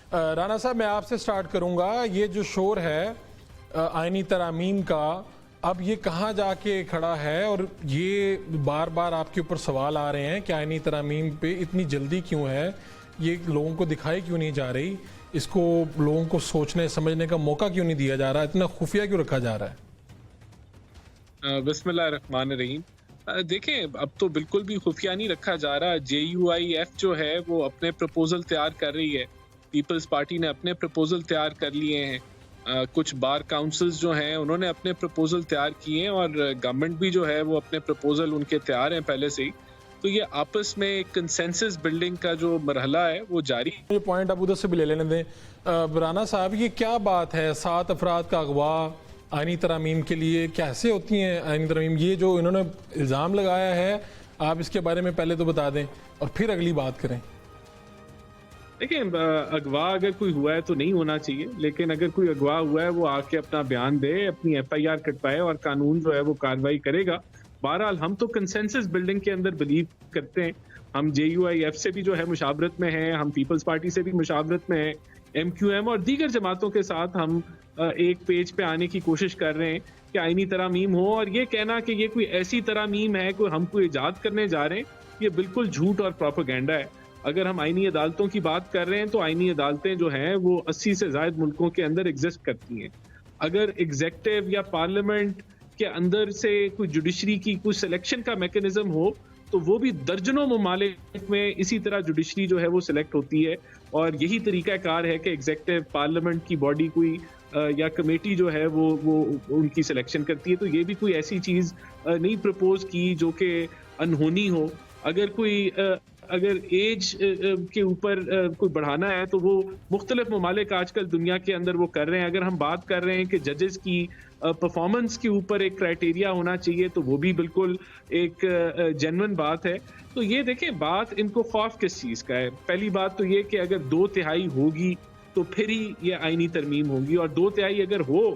राना साहब, मैं आपसे स्टार्ट करूंगा। ये जो शोर है आईनी तरामीम का, अब ये कहाँ जाके खड़ा है? और ये बार बार आपके ऊपर सवाल आ रहे हैं कि आईनी तरामीम पे इतनी जल्दी क्यों है, ये लोगों को दिखाई क्यों नहीं जा रही, इसको लोगों को सोचने समझने का मौका क्यों नहीं दिया जा रहा, इतना खुफिया क्यों रखा जा रहा है? बिस्मिल्लाहिर्रहमानिर्रहीम। देखें, अब तो बिल्कुल भी खुफिया नहीं रखा जा रहा। JUIF जो है वो अपने प्रपोजल तैयार कर रही है, पीपल्स पार्टी ने अपने प्रपोजल तैयार कर लिए हैं, कुछ बार काउंसिल्स जो हैं उन्होंने अपने प्रपोजल तैयार किए हैं और गवर्नमेंट भी जो है वो अपने प्रपोजल उनके तैयार हैं पहले से ही। तो ये आपस में एक कंसेंसस बिल्डिंग का जो मरहला है वो जारी है। ये पॉइंट आप उधर से भी ले लेने दें। राना साहब, ये क्या बात है, 7 अफराद का अगवा आईनी तरामीम के लिए कैसे होती हैं आईनी तरामीम? ये जो इन्होंने इल्ज़ाम लगाया है, आप इसके बारे में पहले तो बता दें और फिर अगली बात करें। देखिए, अगवा अगर कोई हुआ है तो नहीं होना चाहिए, लेकिन अगर कोई अगवा हुआ है वो आके अपना बयान दे, अपनी FIR कटवाए और कानून जो है वो कार्रवाई करेगा। बहरहाल हम तो कंसेंसस बिल्डिंग के अंदर बिलीव करते हैं। हम JUIF से भी जो है मुशावरत में हैं, हम पीपल्स पार्टी से भी मुशावरत में हैं, MQM और दीगर जमातों के साथ हम एक पेज पे आने की कोशिश कर रहे हैं कि आईनी तरामीम हो। और ये कहना कि ये कोई ऐसी तरामीम है कोई हम कोई ईजाद करने जा रहे हैं, ये बिल्कुल झूठ और प्रोपेगेंडा है। अगर हम आईनी अदालतों की बात कर रहे हैं तो आईनी अदालतें जो हैं वो 80 से ज़ायद मुल्कों के अंदर एग्जिस्ट करती हैं। अगर एग्जेक्टिव या पार्लियामेंट के अंदर से कोई जुडिशरी की कोई सिलेक्शन का मैकेनिज्म हो तो वो भी दर्जनों ममालिक में इसी तरह जुडिशरी जो है वो सिलेक्ट होती है। और यही तरीकाकार है कि एग्जेक्टिव पार्लियामेंट की बॉडी कोई या कमेटी जो है वो उनकी सिलेक्शन करती है। तो ये भी कोई ऐसी चीज़ नहीं प्रपोज की जो कि अनहोनी हो। अगर एज के ऊपर कोई बढ़ाना है तो वो मुख्तलिफ ममालिक आजकल दुनिया के अंदर वो कर रहे हैं। अगर हम बात कर रहे हैं कि जजेस की परफॉर्मेंस के ऊपर एक क्राइटेरिया होना चाहिए तो वो भी बिल्कुल एक जेन्युइन बात है। तो ये देखें, बात इनको खौफ किस चीज़ का है? पहली बात तो ये कि अगर 2/3 होगी तो फिर ही ये आईनी तरमीम होगी, और 2/3 अगर हो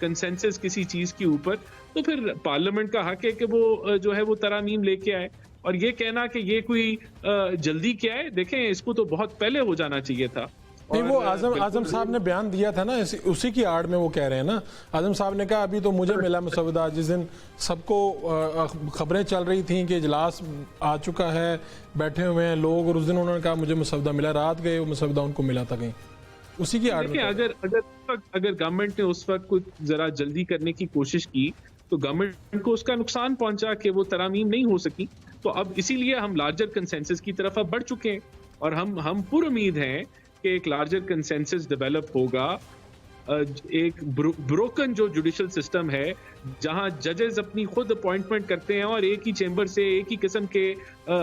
कंसेंसस किसी चीज़ के ऊपर तो फिर पार्लियामेंट का हक है कि वो जो है वो तरामीम लेके आए। और ये कहना कि ये कोई जल्दी क्या है, देखें इसको तो बहुत पहले हो जाना चाहिए था। नहीं, वो आजम साहब ने बयान दिया था ना, उसी की आड़ में वो कह रहे हैं ना। आजम साहब ने कहा अभी तो मुझे मिला मसवदा, जिस दिन सबको खबरें चल रही थी कि इजलास आ चुका है, बैठे हुए हैं लोग, और उस दिन उन्होंने कहा मुझे मसवदा मिला, रात गए वो मसवदा उनको मिला था कहीं, उसी की आड़ में। अगर गवर्नमेंट ने उस वक्त कुछ जरा जल्दी करने की कोशिश की तो गवर्नमेंट को उसका नुकसान पहुंचा कि वो तरामीम नहीं हो सकी। तो अब इसीलिए हम लार्जर कंसेंसस की तरफ अब बढ़ चुके हैं और हम पूरी उम्मीद हैं कि एक लार्जर कंसेंसस डेवलप होगा। एक ब्रोकन जो जुडिशल सिस्टम है जहां जजेस अपनी खुद अपॉइंटमेंट करते हैं और एक ही चेंबर से एक ही किस्म के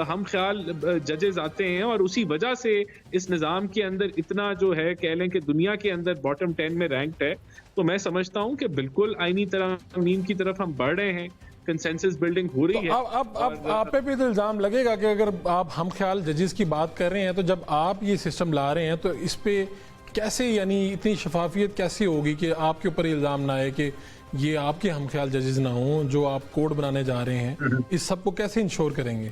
हम ख्याल जजेस आते हैं, और उसी वजह से इस निज़ाम के अंदर इतना जो है कह लें कि दुनिया के अंदर बॉटम 10 में रैंक्ड है। तो मैं समझता हूं कि बिल्कुल आईनी तरमीम की तरफ हम बढ़ रहे हैं, कंसेंसस बिल्डिंग हो रही है। अब आप पे भी तो इल्जाम लगेगा कि अगर आप हम ख्याल जजेस की बात कर रहे हैं तो जब आप ये सिस्टम ला रहे हैं तो इस पे कैसे, यानी इतनी शफाफियत कैसे होगी कि आपके ऊपर इल्जाम ना आए कि ये आपके हम ख्याल जजेस ना हों जो आप कोड बनाने जा रहे हैं? इस सब को कैसे इंश्योर करेंगे?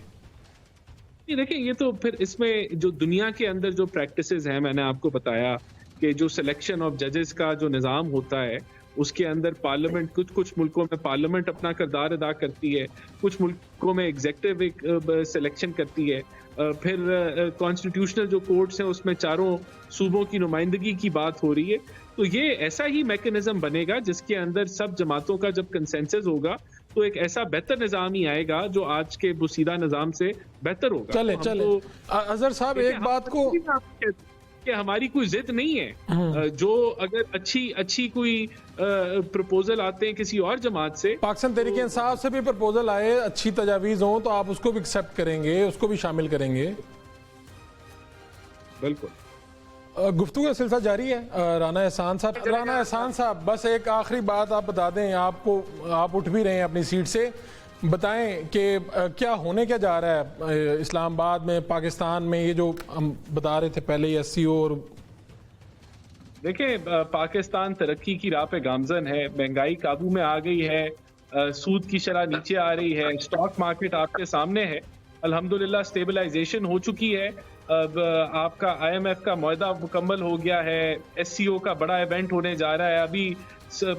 देखिए, ये तो फिर इसमें जो दुनिया के अंदर जो प्रैक्टिसेस हैं, मैंने आपको बताया कि जो सिलेक्शन ऑफ जजेस का जो निज़ाम होता है उसके अंदर पार्लियामेंट, कुछ मुल्कों में पार्लियामेंट अपना किरदार अदा करती है, कुछ मुल्कों में एग्जेक्टिव एक सिलेक्शन करती है, फिर कॉन्स्टिट्यूशनल जो कोर्ट्स हैं उसमें चारों सूबों की नुमाइंदगी की बात हो रही है। तो ये ऐसा ही मैकेनिज्म बनेगा जिसके अंदर सब जमातों का जब कंसेंसस होगा तो एक ऐसा बेहतर निज़ाम ही आएगा जो आज के बुसीदा निज़ाम से बेहतर होगा। चले अजहर साहब, एक बात को कि हमारी कोई जिद नहीं है। जो अगर अच्छी कोई प्रपोजल आते हैं किसी और जमात से, पाकिस्तान तहरीक इंसाफ से भी प्रपोजल आए, अच्छी तजावीज हो तो आप उसको भी एक्सेप्ट करेंगे, उसको भी शामिल करेंगे? बिल्कुल। गुफ्तगू का सिलसिला जारी है। राना एहसान साहब, बस एक आखिरी बात आप बता दें, आप उठ भी रहे हैं अपनी सीट से, बताएं कि क्या होने क्या जा रहा है इस्लामाबाद में, पाकिस्तान में? ये जो हम बता रहे थे पहले ही SCO, और देखिए, पाकिस्तान तरक्की की राह पे गामजन है, महंगाई काबू में आ गई है, सूद की शरह नीचे आ रही है, स्टॉक मार्केट आपके सामने है, अल्हम्दुलिल्लाह स्टेबलाइजेशन हो चुकी है। अब आपका IMF का मुआहदा मुकम्मल हो गया है, SCO का बड़ा इवेंट होने जा रहा है। अभी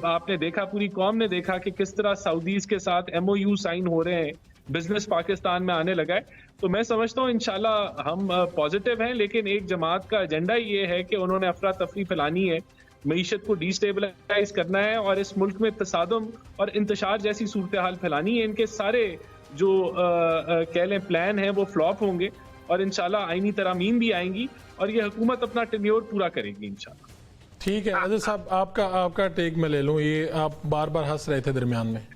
आपने देखा, पूरी कौम ने देखा कि किस तरह सऊदीज के साथ MOU साइन हो रहे हैं, बिजनेस पाकिस्तान में आने लगा है। तो मैं समझता हूँ इंशाल्लाह हम पॉजिटिव हैं, लेकिन एक जमात का एजेंडा ये है कि उन्होंने अफरा तफरी फैलानी है, मईशत को डिस्टेबलाइज करना है और इस मुल्क में तसादुम और इंतशार जैसी सूरत हाल फैलानी है। इनके सारे जो कह लें प्लान हैं वो फ्लॉप होंगे और इंशाल्लाह आईनी तरामीम भी आएंगी और ये हुकूमत अपना टेन्योर पूरा करेगी इंशाल्लाह। ठीक है अजय साहब, आपका टेक में ले लूं, ये आप बार बार हंस रहे थे दरमियान में।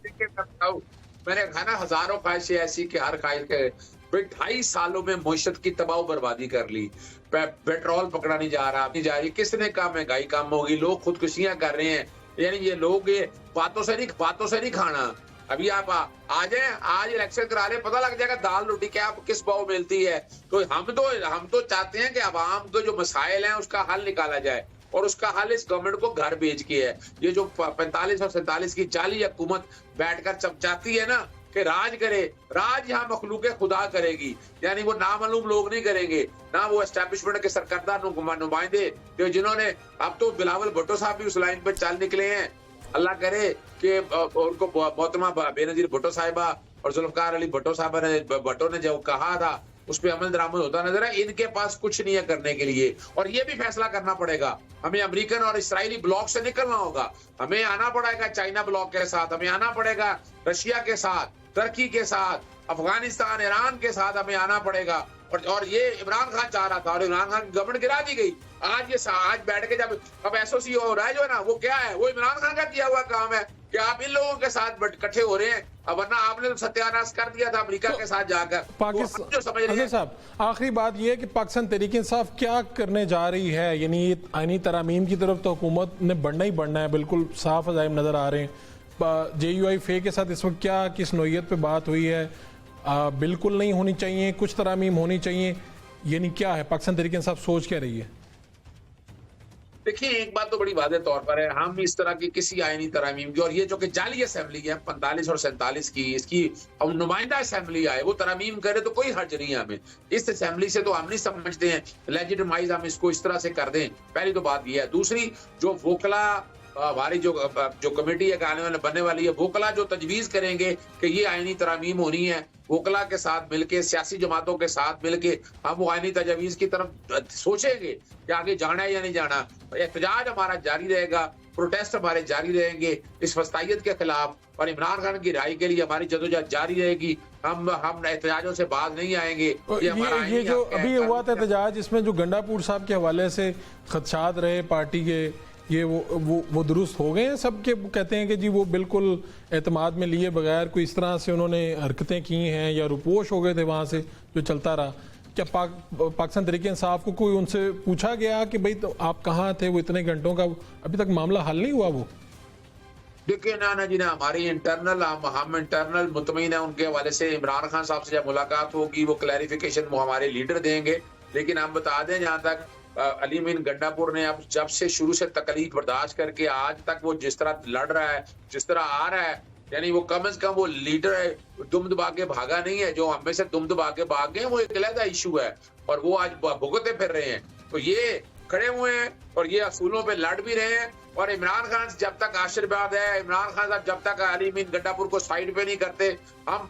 मैंने कहा ना, हजारों ख्वाहिशें ऐसी कि हर ख्वाहिश के 2.5 सालों में मुआशरत की तबाह बर्बादी कर ली। पेट्रोल पकड़ा नहीं जा रहा, नहीं जा रही, किसने कहा महंगाई कम होगी, लोग खुदकुशियां कर रहे हैं। यानी ये लोग ये बातों से नहीं खाना। अभी आप आ जाए, आज इलेक्शन करा ले, पता लग जाएगा दाल रोटी क्या किस भाव मिलती है। तो हम तो चाहते हैं कि अवाम को जो मसाइल हैं उसका हल निकाला जाए और उसका हल इस गवर्नमेंट को घर भेज के है। ये जो 45 और 47 की जाली हुकूमत बैठकर चमचाती है ना कि राज करे, राज यहाँ मखलूक खुदा करेगी। यानी वो नामालूम लोग नहीं करेंगे, ना वो एस्टैब्लिशमेंट के सरकर्दा नुमाइंदे जो जिन्होंने, अब तो बिलावल भुट्टो साहब भी उस लाइन पर चल निकले हैं। अल्लाह करे कि उनको मोहतरमा बेनजीर भुट्टो साहिबा और जुल्फकार अली भुट्टो ने जो कहा था उस पर अमल दरामद होता नजर है। इनके पास कुछ नहीं है करने के लिए और ये भी फैसला करना पड़ेगा। हमें अमेरिकन और इस्राएली ब्लॉक से निकलना होगा, हमें आना पड़ेगा चाइना ब्लॉक के साथ, हमें आना पड़ेगा रशिया के साथ, तुर्की के साथ, अफगानिस्तान, ईरान के साथ हमें आना पड़ेगा। और ये इमरान खान चाह रहा था और इमरान खान की गवर्नमेंट गिरा दी गई। आज बैठ के जब अब SOC हो रहा है जो है ना, वो क्या है, वो इमरान खान का किया हुआ काम है कि आप इन लोगों के साथ इकट्ठे हो रहे हैं। अब वरना आपने तो सत्यानाश कर दिया था अमेरिका के साथ जाकर। पाकिस्तान जो समझ रहे हैं साहब, आखिरी बात यह है कि पाकिस्तान तहरीक इंसाफ क्या करने जा रही है? यानी आईनी तरामीम की तरफ तो हुकूमत ने बढ़ना ही बढ़ना है, बिल्कुल साफ अज़ाइम नजर आ रहे हैं। JUI फे के साथ इस वक्त क्या किस नोयत पे बात हुई है? बिल्कुल नहीं होनी चाहिए, कुछ तरामीम होनी चाहिए, यानी क्या है पाकिस्तान तहरीक इंसाफ सोच क्या रही है? देखिए, एक बात तो बड़ी वादे तौर पर है, हम इस तरह की किसी आईनी तरामीम की, और ये जो कि जाली असेंबली है 45 और 47 की, इसकी नुमाइंदा असेंबली आए वो तरामीम करे तो कोई हर्ज नहीं है। हमें इस असेंबली से तो हम नहीं समझते हैं लेजिटिमाइज हम इसको इस तरह से कर दें। पहली तो बात ये है। दूसरी, जो वोकला हमारी जो कमेटी है आने वाले बनने वाली है, वोकला जो तजवीज करेंगे कि ये आईनी तरामीम होनी है, वोकला के साथ मिलके, सियासी जमातों के साथ मिलके हम वो आईनी तजवीज की तरफ सोचेंगे कि आगे जाना है या नहीं जाना। एहतजाज हमारा जारी रहेगा, प्रोटेस्ट हमारे जारी रहेंगे इस वस्तायत के खिलाफ, और इमरान खान की राय के लिए हमारी जदोजहद जारी रहेगी। हम एहतजाजों से बाज नहीं आएंगे। ये जो अभी हुआ था एहतजाज, इसमें जो गंडापुर साहब के हवाले से खदशात रहे पार्टी के, ये वो दुरुस्त हो गए हैं सबके? कहते हैं कि जी वो बिल्कुल एतमाद में लिए बगैर कोई इस तरह से उन्होंने हरकतें की हैं या रुपोश हो गए थे वहाँ से जो चलता रहा। क्या पाकिस्तान तहरीक इंसाफ को कोई उनसे पूछा गया कि भाई तो आप कहाँ थे वो इतने घंटों का? अभी तक मामला हल नहीं हुआ वो? देखिए ना जी ना, हमारी इंटरनल हम इंटरनल मुतमईन है उनके हवाले से। इमरान खान साहब से जब मुलाकात होगी वो क्लैरिफिकेशन वो हमारे लीडर देंगे। लेकिन हम बता दें, जहाँ तक अली मीन गंडापुर ने अब जब से शुरू से तकलीफ बर्दाश्त करके आज तक वो जिस तरह लड़ रहा है, जिस तरह आ रहा है, यानी वो कम से कम वो लीडर है, दुम दबा के भागा नहीं है। जो हमें से दुम दबा के भाग गए वो एक अलग इशू है और वो आज भुगते फिर रहे हैं। तो ये खड़े हुए हैं और ये असूलों पे लड़ भी रहे हैं। और इमरान खान जब तक आशीर्वाद है, इमरान खान साहब जब तक अली मीन गंडापुर को साइड पे नहीं करते, हम